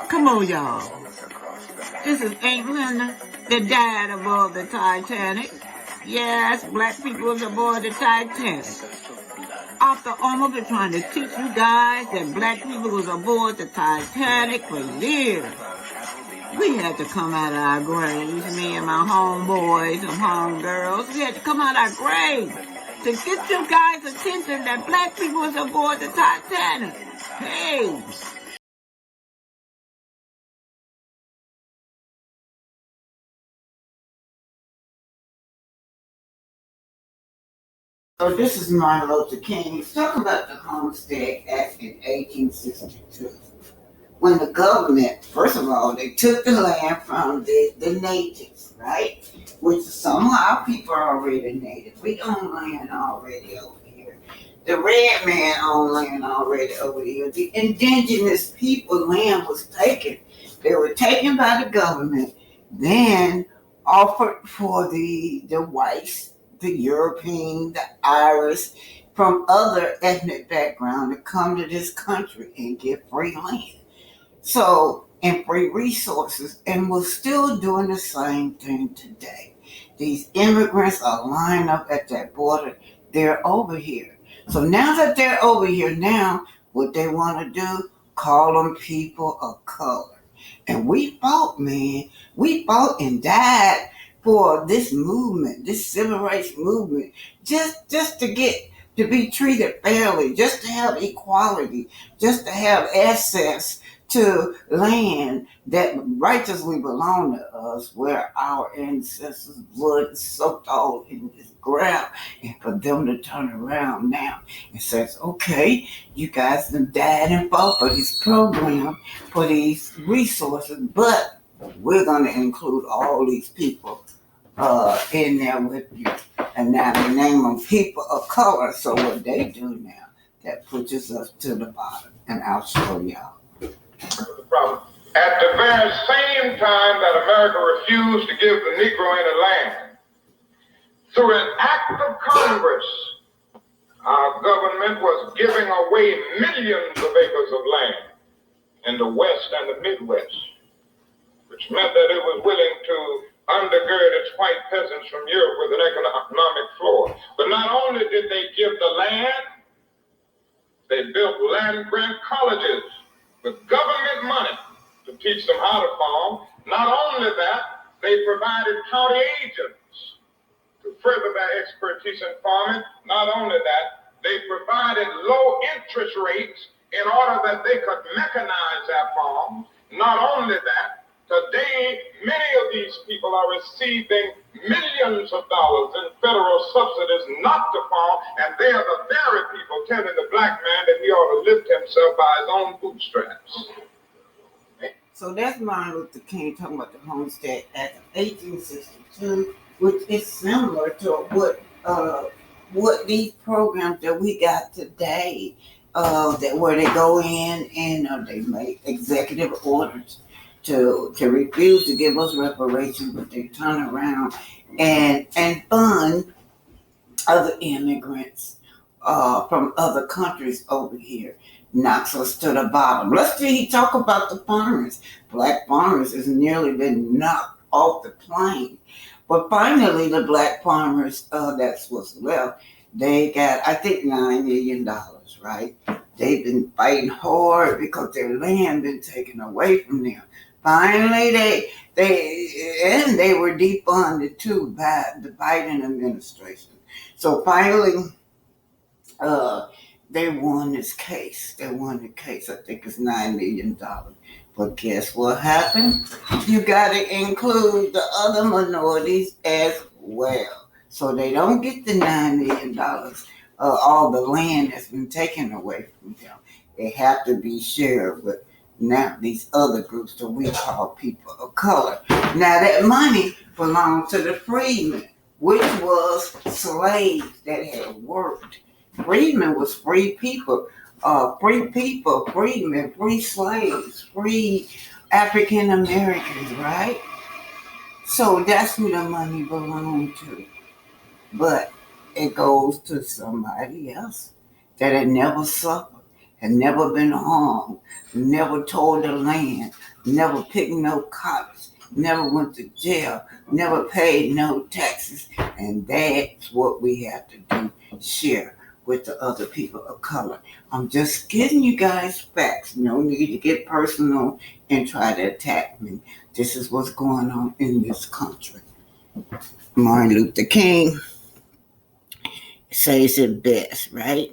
Come on, y'all. This is England that died aboard the Titanic. Yes, black people was aboard the Titanic. Arthur Armour been trying to teach you guys that black people was aboard the Titanic for years. We had to come out of our graves, me and my homeboys and homegirls. We had to come out of our graves to get you guys' attention that black people was aboard the Titanic. Hey! So this is Martin Luther King. He's talking about the Homestead Act in 1862. When the government, first of all, they took the land from the natives, right? Which somehow people are already native. We own land already over here. The red man owned land already over here. The indigenous people land was taken. They were taken by the government, then offered for the whites, the European, the Irish, from other ethnic background to come to this country and get free land. So, and free resources, and we're still doing the same thing today. These immigrants are lined up at that border. They're over here. So now that they're over here now, what they want to do, call them people of color. And we fought, man. We fought and died for this movement, this civil rights movement, just to get to be treated fairly, just to have equality, just to have access to land that righteously belonged to us, where our ancestors' blood soaked all in this ground, and for them to turn around now and says, okay, you guys have died and fought for this program, for these resources, but we're going to include all these people in there with you. And now they name them people of color. So what they do now, that pushes us to the bottom. And I'll show y'all. The problem. At the very same time that America refused to give the Negro any land, through an act of Congress, our government was giving away millions of acres of land in the West and the Midwest, which meant that it was willing to undergird its white peasants from Europe with an economic floor. But not only did they give the land, they built land-grant colleges with government money to teach them how to farm. Not only that, they provided county agents to further their expertise in farming. Not only that, they provided low interest rates in order that they could mechanize their farms. Not only that, today, many of these people are receiving millions of dollars in federal subsidies not to farm, and they are the very people telling the black man that he ought to lift himself by his own bootstraps. So that's Martin Luther King talking about the Homestead Act of 1862, which is similar to what these programs that we got today, that where they go in and they make executive orders to refuse to give us reparations, but they turn around and fund other immigrants from other countries over here. Knocks us to the bottom. Let's see, he talk about the farmers. Black farmers has nearly been knocked off the plane. But finally, the black farmers, that's what's left, they got, I think, $9 million, right? They've been fighting hard because their land been taken away from them. Finally, they were defunded too by the Biden administration. So finally, they won this case. They won the case. I think it's $9 million. But guess what happened? You got to include the other minorities as well. So they don't get the $9 million, all the land that's been taken away from them. They have to be shared with now these other groups that we call people of color. Now that money belonged to the freedmen, which was slaves that had worked. Freedmen was free people, freedmen, free slaves, free African Americans, right? So that's who the money belonged to. But it goes to somebody else that had never suffered, have never been harmed, never towed the land, never picked no cops, never went to jail, never paid no taxes. And that's what we have to do, share with the other people of color. I'm just giving you guys facts. No need to get personal and try to attack me. This is what's going on in this country. Martin Luther King says it best, right?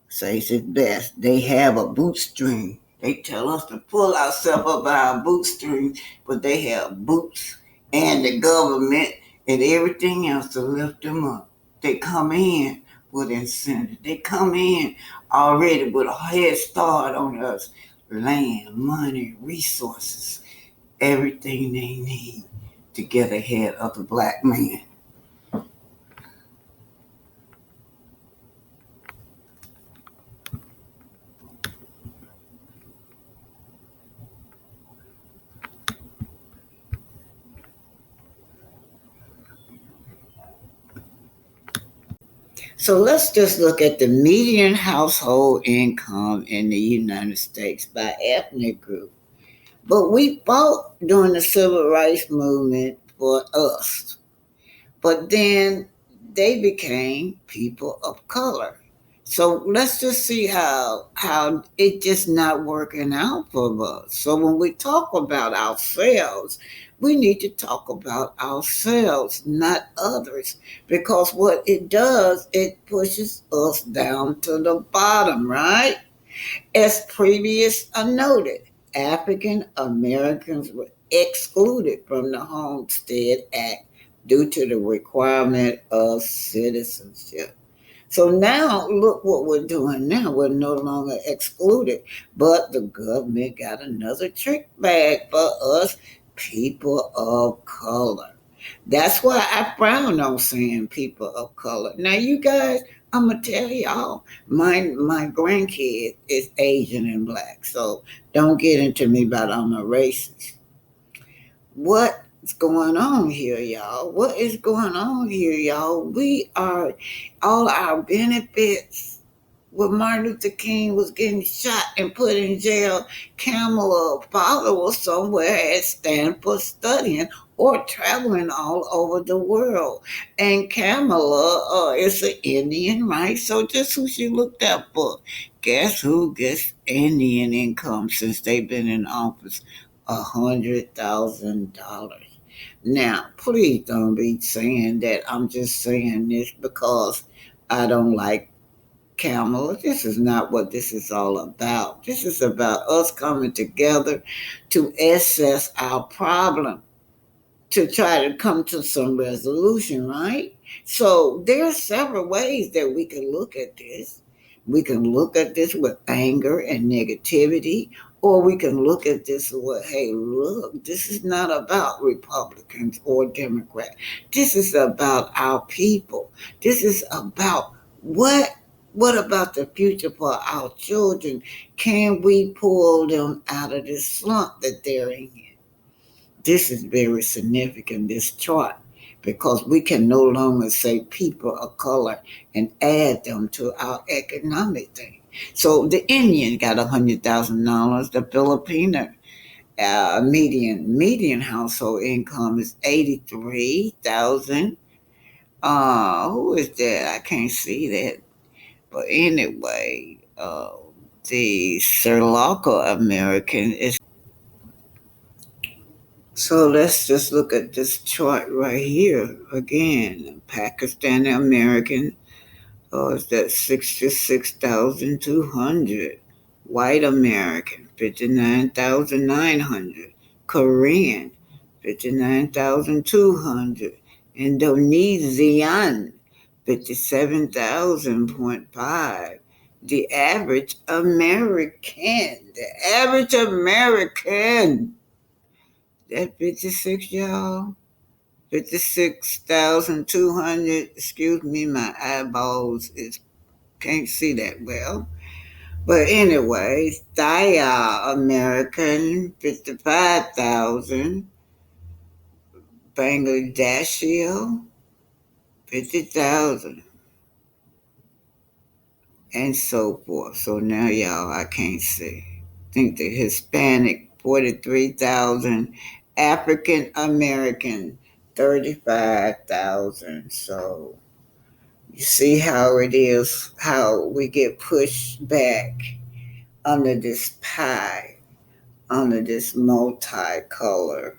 Says it best. They have a bootstring. They tell us to pull ourselves up by our bootstrings, but they have boots and the government and everything else to lift them up. They come in with incentive. They come in already with a head start on us. Land, money, resources, everything they need to get ahead of the black man. So let's just look at the median household income in the United States by ethnic group. But we fought during the civil rights movement for us. But then they became people of color. So let's just see how it just not working out for us. So when we talk about ourselves, we need to talk about ourselves, not others, because what it does, it pushes us down to the bottom, right? As previous noted, African Americans were excluded from the Homestead Act due to the requirement of citizenship. So now, look what we're doing now. We're no longer excluded, but the government got another trick bag for us people of color. That's why I frown on saying people of color. Now, you guys, I'm gonna tell y'all, my grandkid is Asian and black, so don't get into me about I'm a racist. What's going on here, y'all? What is going on here, y'all? We are all our benefits. When Martin Luther King was getting shot and put in jail, Kamala father was somewhere at Stanford studying or traveling all over the world. And Kamala is an Indian, right? So just who she looked up for. Guess who gets Indian income since they've been in office? $100,000. Now, please don't be saying that I'm just saying this because I don't like Camel. This is not what this is all about. This is about us coming together to assess our problem, to try to come to some resolution, right? So there are several ways that we can look at this. We can look at this with anger and negativity, or we can look at this with, hey, look, this is not about Republicans or Democrats. This is about our people. This is about what about the future for our children? Can we pull them out of this slump that they're in? This is very significant, this chart, because we can no longer say people of color and add them to our economic thing. So the Indian got $100,000. The Filipino median household income is 83,000. Who is that? I can't see that. But anyway, the Sri Lanka American is. So let's just look at this chart right here again. Pakistani American is that 66,200. White American 59,900. Korean 59,200. Indonesian 57,000.5. The average American, that 56, y'all. 56,200. Excuse me, my eyeballs is can't see that well. But anyway, Thai American 55,000. Bangladeshi 50,000. and so forth. So now, y'all, I can't say. I think the Hispanic 43,000, African American 35,000. So you see how it is, how we get pushed back under this pie, under this multicolor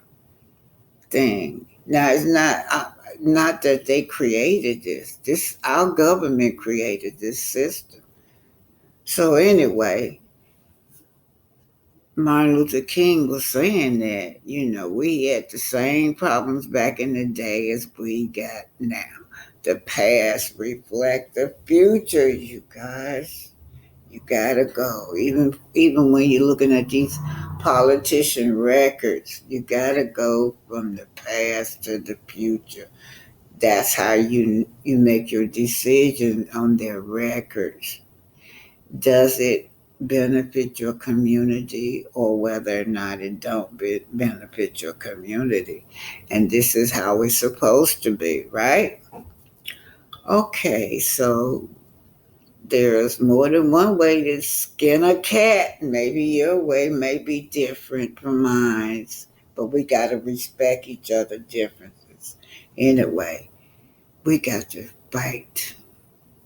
thing. Now it's not that they created this. This our government created this system. So anyway, Martin Luther King was saying that, we had the same problems back in the day as we got now. The past reflect the future, you guys. You gotta go. Even when you're looking at these politician records, you gotta go from the past to the future. That's how you make your decision on their records. Does it benefit your community, or whether or not it don't benefit your community? And this is how it's supposed to be, right? Okay, so there's more than one way to skin a cat. Maybe your way may be different from mine, but we got to respect each other's differences. Anyway, we got to fight.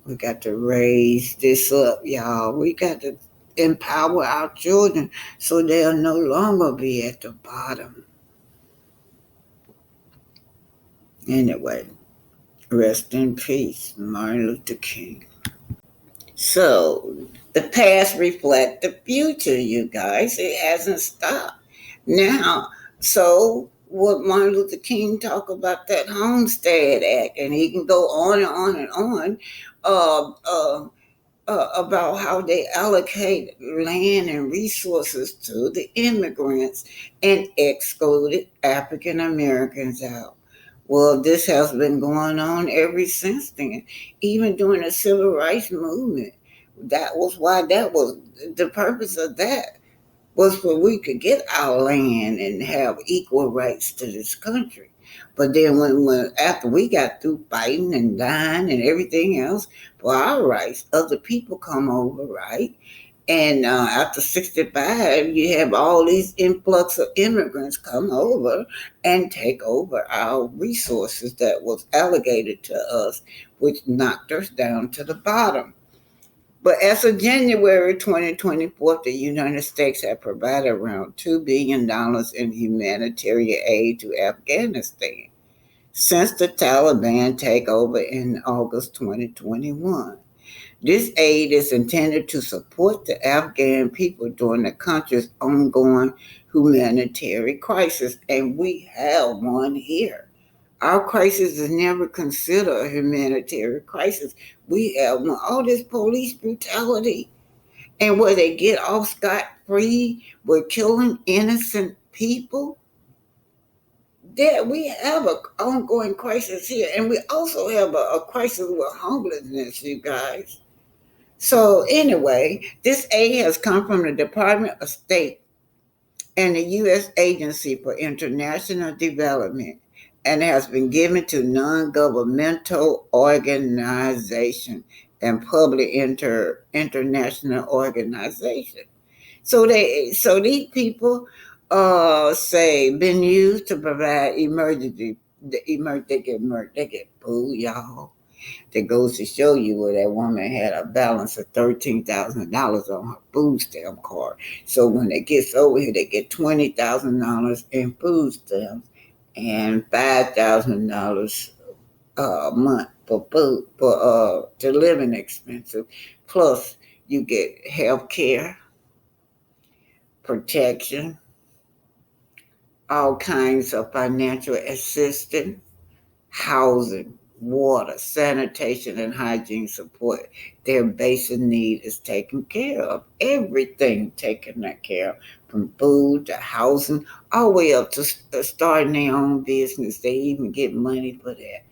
We got to raise this up, y'all. We got to empower our children so they'll no longer be at the bottom. Anyway, rest in peace, Martin Luther King. So, the past reflect the future, you guys. It hasn't stopped. Now, so what Martin Luther King talk about that Homestead Act, and he can go on and on and on. Uh, uh, about how they allocate land and resources to the immigrants and excluded African Americans out. Well, this has been going on ever since then, even during the civil rights movement. That was why that was the purpose of that was for we could get our land and have equal rights to this country. But then when after we got through fighting and dying and everything else for our rights, other people come over, right? And after 65, you have all these influx of immigrants come over and take over our resources that was allocated to us, which knocked us down to the bottom. But as of January 2024, the United States had provided around $2 billion in humanitarian aid to Afghanistan since the Taliban takeover in August 2021. This aid is intended to support the Afghan people during the country's ongoing humanitarian crisis, and we have one here. Our crisis is never considered a humanitarian crisis. We have all this police brutality, and where they get off scot free with killing innocent people. That we have an ongoing crisis here, and we also have a crisis with homelessness, you guys. So anyway, this aid has come from the Department of State and the U.S. Agency for International Development, and has been given to non-governmental organizations and public international organizations. So these people say been used to provide they get food, y'all. That goes to show you where that woman had a balance of $13,000 on her food stamp card. So when it gets over here, they get $20,000 in food stamps and $5,000 a month for food for to living expenses. Plus, you get health care, protection, all kinds of financial assistance, housing, water, sanitation, and hygiene support. Their basic need is taken care of. Everything taken care of, from food to housing, all the way up to starting their own business. They even get money for that.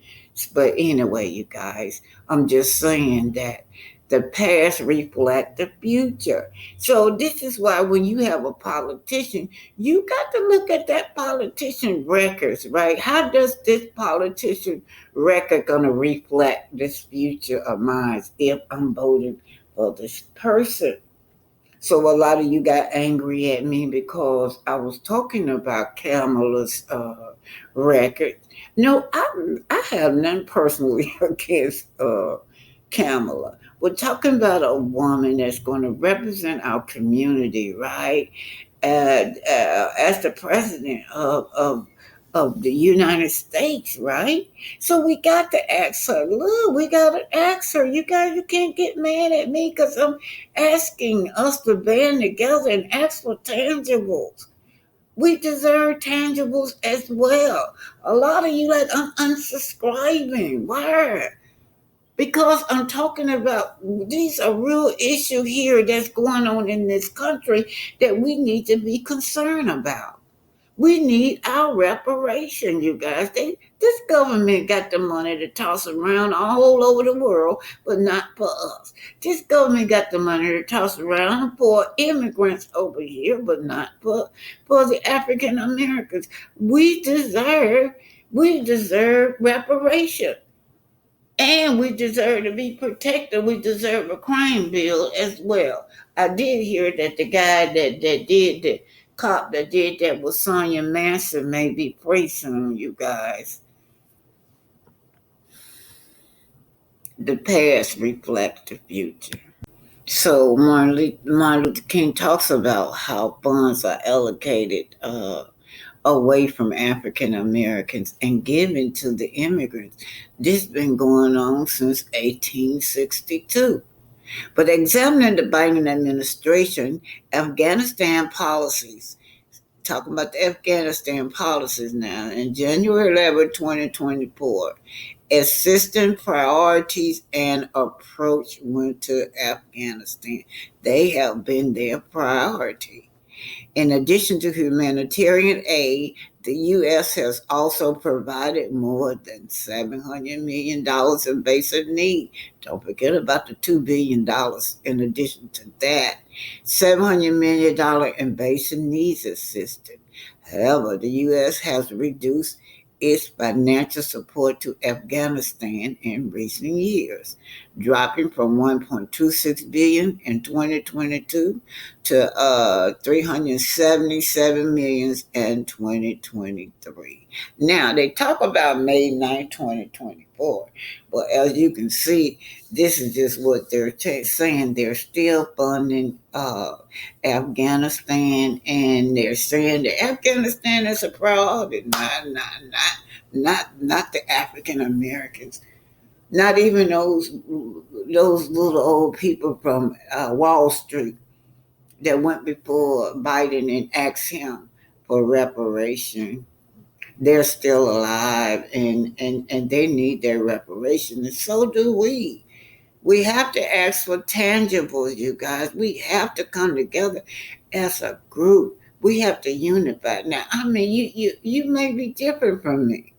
But anyway, you guys, I'm just saying that the past reflect the future. So this is why when you have a politician, you got to look at that politician records, right? How does this politician record gonna reflect this future of mine if I'm voting other person. So a lot of you got angry at me because I was talking about Kamala's record. No, I have none personally against Kamala. We're talking about a woman that's going to represent our community, right? As the president of the United States, right? So we got to ask her. Look, we got to ask her. You guys, you can't get mad at me because I'm asking us to band together and ask for tangibles. We deserve tangibles as well. A lot of you like, I'm unsubscribing. Why? Because I'm talking about these are real issue here that's going on in this country that we need to be concerned about. We need our reparation, you guys. This government got the money to toss around all over the world, but not for us. This government got the money to toss around for immigrants over here, but not for the African Americans. We deserve reparation. And we deserve to be protected. We deserve a crime bill as well. I did hear that the guy that did the cop that did that was Sonia Manson may be free soon, you guys. The past reflects the future. So Martin Luther King talks about how funds are allocated away from African Americans and given to the immigrants. This has been going on since 1862. But examining the Biden administration, Afghanistan policies, talking about the Afghanistan policies now, in January 11, 2024, assistant priorities and approach went to Afghanistan. They have been their priority. In addition to humanitarian aid, the U.S. has also provided more than $700 million in basic need. Don't forget about the $2 billion in addition to that. $700 million in basic needs assistance. However, the U.S. has reduced its financial support to Afghanistan in recent years, dropping from 1.26 billion in 2022 to 377 million in 2023. Now they talk about May 9, 2024, but as you can see, this is just what they're saying. They're still funding Afghanistan, and they're saying that Afghanistan is a priority, not the African Americans, not even those little old people from Wall Street that went before Biden and asked him for reparation. They're still alive, and they need their reparation, and so do we. We have to ask for tangibles, you guys. We have to come together as a group. We have to unify. Now, I mean, you may be different from me,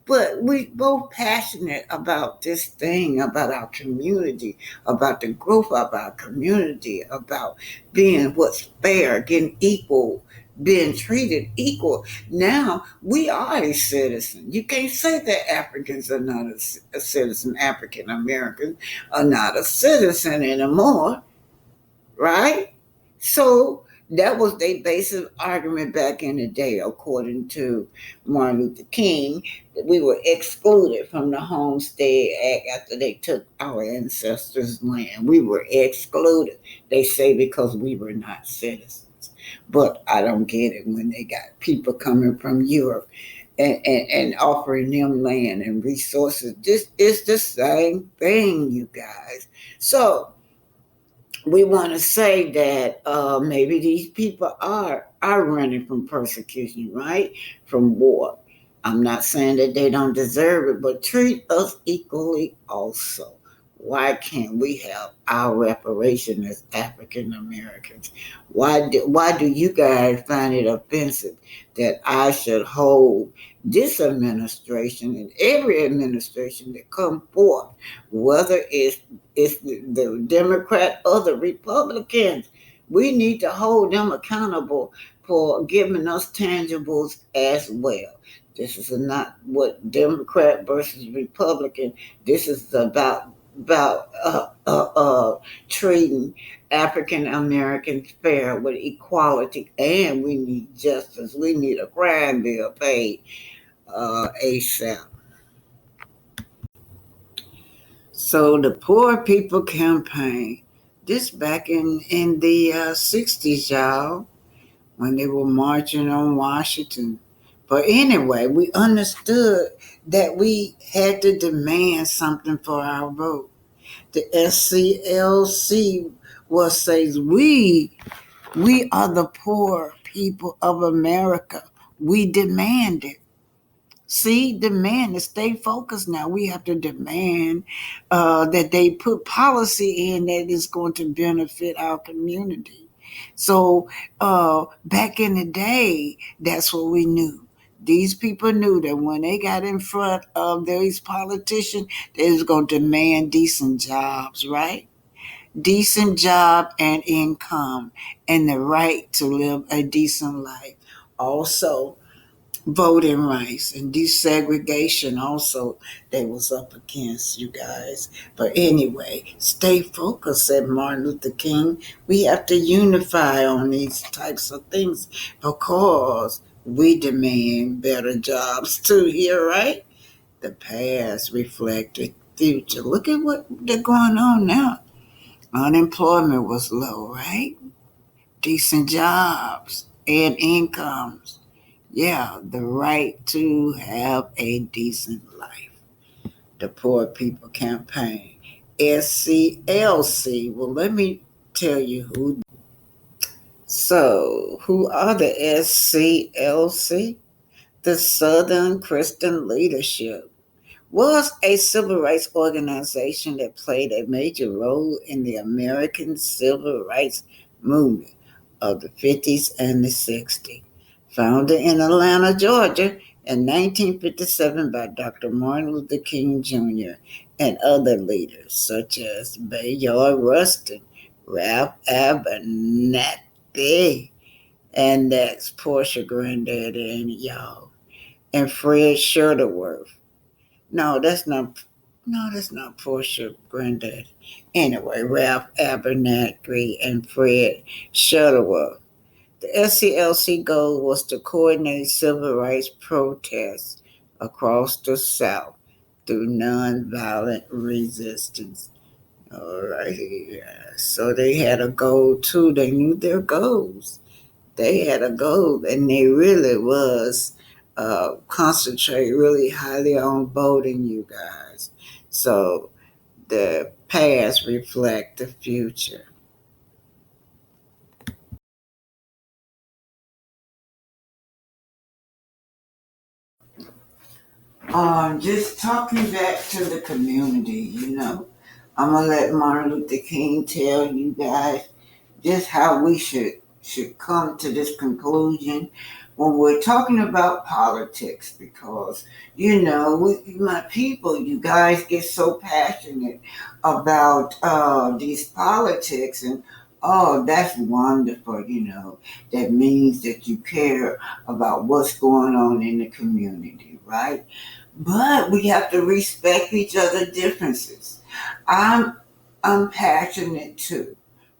but we both passionate about this thing, about our community, about the growth of our community, about being what's fair, getting equal, being treated equal. Now we are a citizen. You can't say that Africans are not a citizen. African Americans are not a citizen anymore, right? So that was their basic argument back in the day, according to Martin Luther King, that we were excluded from the Homestead Act after they took our ancestors' land. We were excluded, they say, because we were not citizens. But I don't get it when they got people coming from Europe and offering them land and resources. This is the same thing, you guys. So we want to say that maybe these people are running from persecution, right? From war. I'm not saying that they don't deserve it, but treat us equally also. Why can't we have our reparation as African Americans? Why do you guys find it offensive that I should hold this administration and every administration that come forth, whether it's the Democrat or the Republicans? We need to hold them accountable for giving us tangibles as well. This is not what Democrat versus Republican. This is about about treating African Americans fair with equality, and we need justice. We need a crime bill paid ASAP. So the Poor People Campaign, this back in the 60s, y'all, when they were marching on Washington. But anyway, we understood that we had to demand something for our vote. The SCLC was says we are the poor people of America. We demand it. See, demand to stay focused now. We have to demand that they put policy in that is going to benefit our community. So back in the day, that's what we knew. These people knew that when they got in front of these politicians, they was going to demand decent jobs, right? Decent job and income and the right to live a decent life. Also, voting rights and desegregation also they was up against, you guys. But anyway, stay focused, said Martin Luther King. We have to unify on these types of things because we demand better jobs too here, right? The past reflected future. Look at what they're going on now. Unemployment was low, right? Decent jobs and incomes. Yeah, the right to have a decent life. The Poor People Campaign. SCLC. Well, let me tell you who. So, who are the SCLC? The Southern Christian Leadership was a civil rights organization that played a major role in the American civil rights movement of the 50s and the 60s. Founded in Atlanta, Georgia in 1957 by Dr. Martin Luther King Jr. and other leaders such as Bayard Rustin, Ralph Abernathy, and that's Portia Granddaddy and y'all, and Fred Shuttleworth. No, that's not. No, that's not Portia Granddaddy. Anyway, Ralph Abernathy and Fred Shuttleworth. The SCLC goal was to coordinate civil rights protests across the South through nonviolent resistance. All right, yeah. So they had a goal too. They knew their goals. They had a goal, and they really was concentrate really highly on voting, you guys. So the past reflect the future. Just talking back to the community. I'm gonna let Martin Luther King tell you guys just how we should come to this conclusion when we're talking about politics because my people, you guys get so passionate about these politics, and oh, that's wonderful. That means that you care about what's going on in the community, right? But we have to respect each other's differences. I'm passionate too,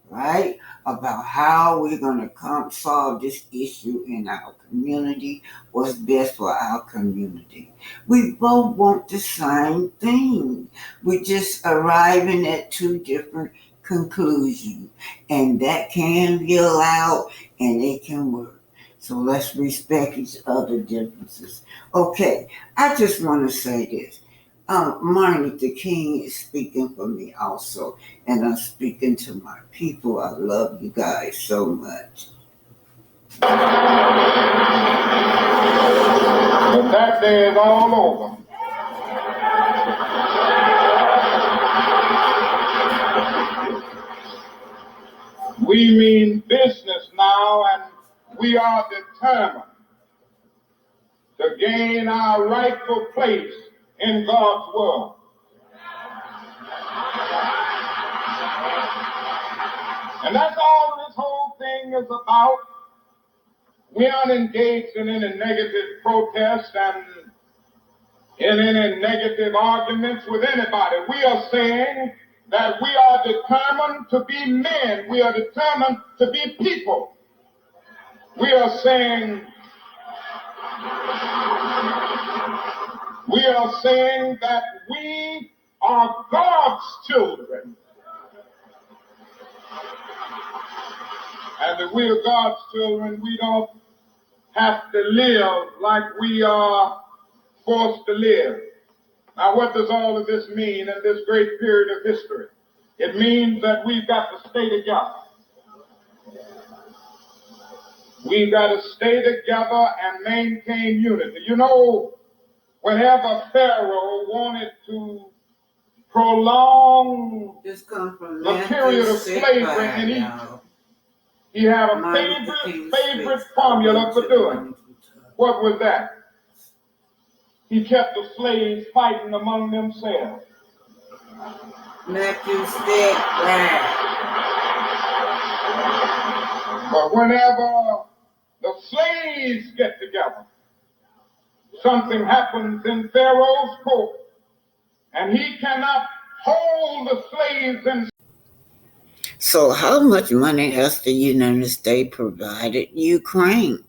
right? About how we're going to come solve this issue in our community, what's best for our community. We both want the same thing. We're just arriving at two different conclusions, and that can be allowed and it can work. So let's respect each other's differences. Okay, I just want to say this. Martin Luther King is speaking for me also, and I'm speaking to my people. I love you guys so much. But that day is all over. We mean business now, and we are determined to gain our rightful place in God's world. And that's all this whole thing is about. We aren't engaged in any negative protest, and in any negative arguments with anybody. We are saying that we are determined to be men. We are determined to be people. We are saying that we are God's children. And if we are God's children, we don't have to live like we are forced to live. Now, what does all of this mean in this great period of history? It means that we've got to stay together. We've got to stay together and maintain unity. You know, whenever Pharaoh wanted to prolong the period of slavery in Egypt, he had a favorite formula for doing it. What was that? He kept the slaves fighting among themselves. Matthew 6, right. But whenever the slaves get together, something happens in Pharaoh's court, and he cannot hold the slaves in. So how much money has the United States provided Ukraine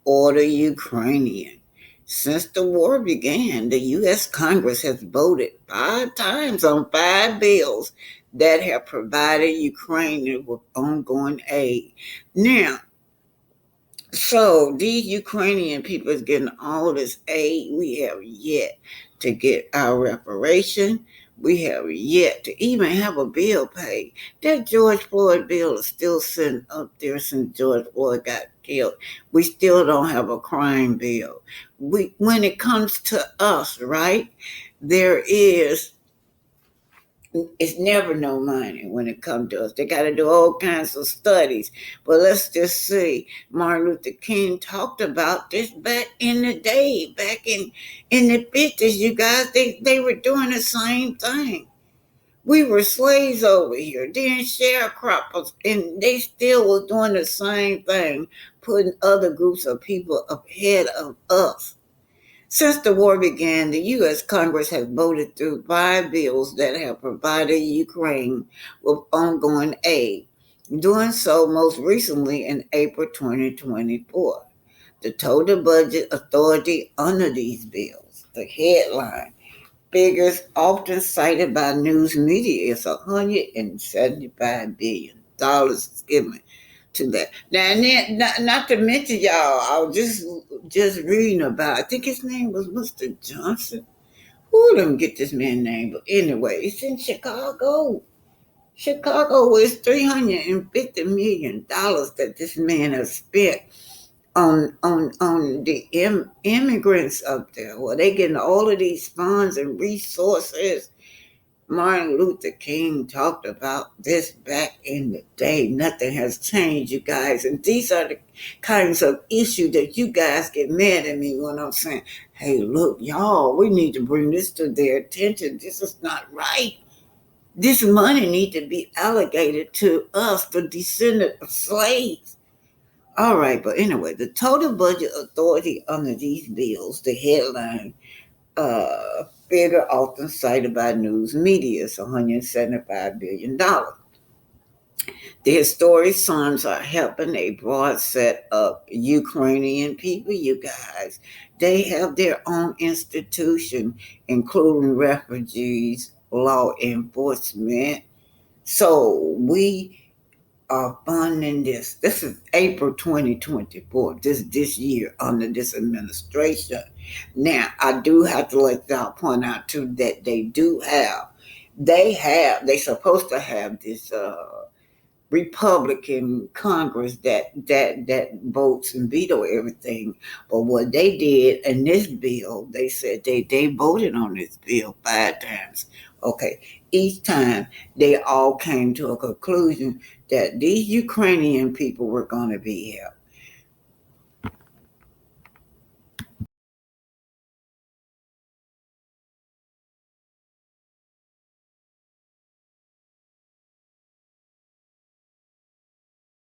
or the Ukrainian? Since the war began, the U.S. Congress has voted 5 times on 5 bills that have provided Ukraine with ongoing aid. Now, so these Ukrainian people is getting all this aid. We have yet to get our reparation. We have yet to even have a bill paid. That George Floyd bill is still sitting up there since George Floyd got killed. We still don't have a crime bill. When it comes to us, right, it's never no money when it comes to us. They got to do all kinds of studies. But let's just see. Martin Luther King talked about this back in the day, back in the 50s, you guys. They were doing the same thing. We were slaves over here, then sharecroppers, and they still were doing the same thing, putting other groups of people ahead of us. Since the war began, the U.S. Congress has voted through 5 bills that have provided Ukraine with ongoing aid, doing so most recently in April 2024. The total budget authority under these bills, the headline, figures often cited by news media is $175 billion given to that. Now, and then, not to mention, y'all, I was just reading about, I think his name was Mr. Johnson. Who didn't get this man's name? But anyway, it's in Chicago. Chicago is $350 million that this man has spent on the immigrants up there. Well, they getting all of these funds and resources. Martin Luther King talked about this back in the day. Nothing has changed, you guys. And these are the kinds of issues that you guys get mad at me when I'm saying, hey, look, y'all, we need to bring this to their attention. This is not right. This money needs to be allocated to us, the descendant of slaves. All right, but anyway, the total budget authority under these bills, the headline, figure often cited by news media is $175 billion. The historic sums are helping a broad set of Ukrainian people, you guys. They have their own institution, including refugees, law enforcement. So we are funding this. This is April 2024, this year under this administration. Now, I do have to let y'all point out too that they supposed to have this Republican Congress that votes and veto everything. But what they did in this bill, they said they voted on this bill 5 times. Okay, each time they all came to a conclusion that these Ukrainian people were going to be helped.